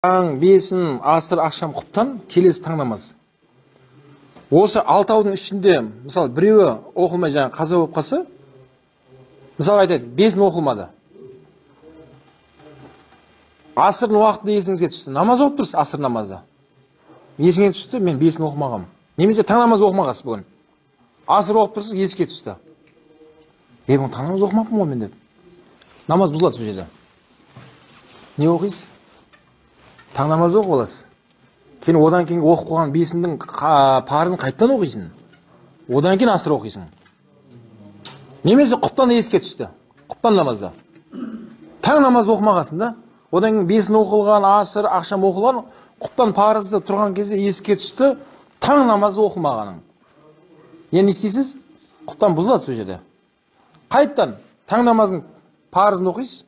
таң, бесін, асыр, ақшам, құптан келесі таң намаз. Осы алтаудың ішінде, мысалы, біреуі оқылмай жаңа қаза болып қалса, мысалы айтады, бесін оқылмады. Асырдың уақыты есіңізге түсті. Намаз оқып тұрсыз, асыр намазы. Есіңе түсті, мен бесін оқымағам. Немесе таң намаз оқымағасыз бүгін. Асыр оқып тұрсыз, еске түсті. Бұны таң намаз оқымаппын ғой мен деп. Намаз бұзылады сол жерде. Не оқисыз? Таң намаз оқып аласыз. Кейін одан кейін оқып қойған бесіндің парызын қайттан оқисың. Одан кейін асыр оқисың. Немесе құптан еске түсті. Құптан намазда. Таң намаз оқымағасың да. Одан кейін бесін оқылған, асыр, ақшам оқылған, құптан парызды тұрған кезде еске түсті. Таң намазы оқымағаның. Не істейсіз? Құптан бұзылады сол жерде. Қайттан таң намазын парызын оқисыз.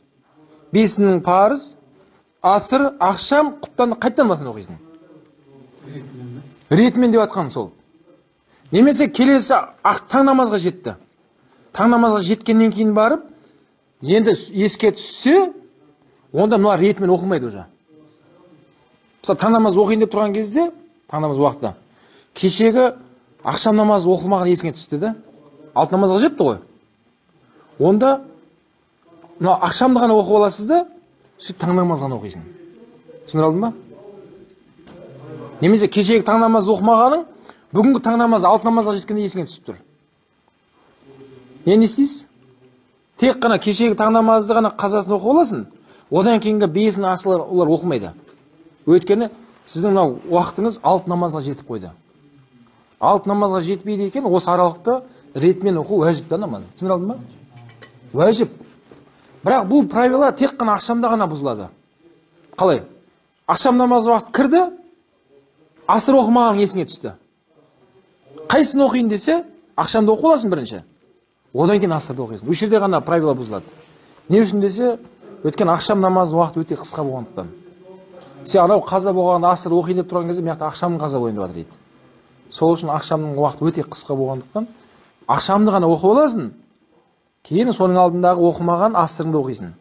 Бесінің парыз, асыр, ақшам, құптан қайттан басын оқисың. Ретімен деп атқан сол. Немесе келесі таң намазға жетті. Таң намазға жеткеннен кейін барып, енді еске түссе, онда мына ретімен оқылмайды уже. Мысалы, таң намаз оқиын деп тұрған кезде, таң намаз уақытта, кешегі ақшам намазы оқылмаған есіңе түсті да, алтын намазға жетті ғой. Онда мына ақшамды ғана оқып аласыз да, сөйтіп таң намазын оқисың. Түсіндір алдың ба? Немесе кешегі таң намазы оқымағаның, бүгінгі таң намазы алтын намазға жеткенде есіңе түсіп тұр. Не істейсіз? Тек қана кешегі таң намазды ғана қазасын оқып аласың. Одан кейінгі бесін, асылар олар оқымайды. Өйткені сіздің мынау уақытыңыз алтын намазға жетіп қойды. Алтын намазға жетпейді екен, осы аралықта ретімен оқу уәжіп та намаз. Түсіндір алдың ба? Уәжіп. Бірақ бұл правила тек қана ақшамда ғана бұзылады. Қалай? Ақшам намаз уақыт кірді, асыр оқымаған есіңе түсті. Қайсысын оқиын десе, ақшамда оқып аласың бірінші. Одан кейін асырды оқисың. Үш жерде ғана правила бұзылады. Не үшін десе, өткен ақшам намазы уақыт өте қысқа болғандықтан. Сен анау қаза болған асыр оқиын деп тұрған кезде, мені ақшамның қаза болайын деп жатыр дейді. Сол үшін ақшамның уақыт өте қысқа болғандықтан, ақшамды ғана оқып аласың. Кейін соның алдындағы оқымаған асырыңды оқисың.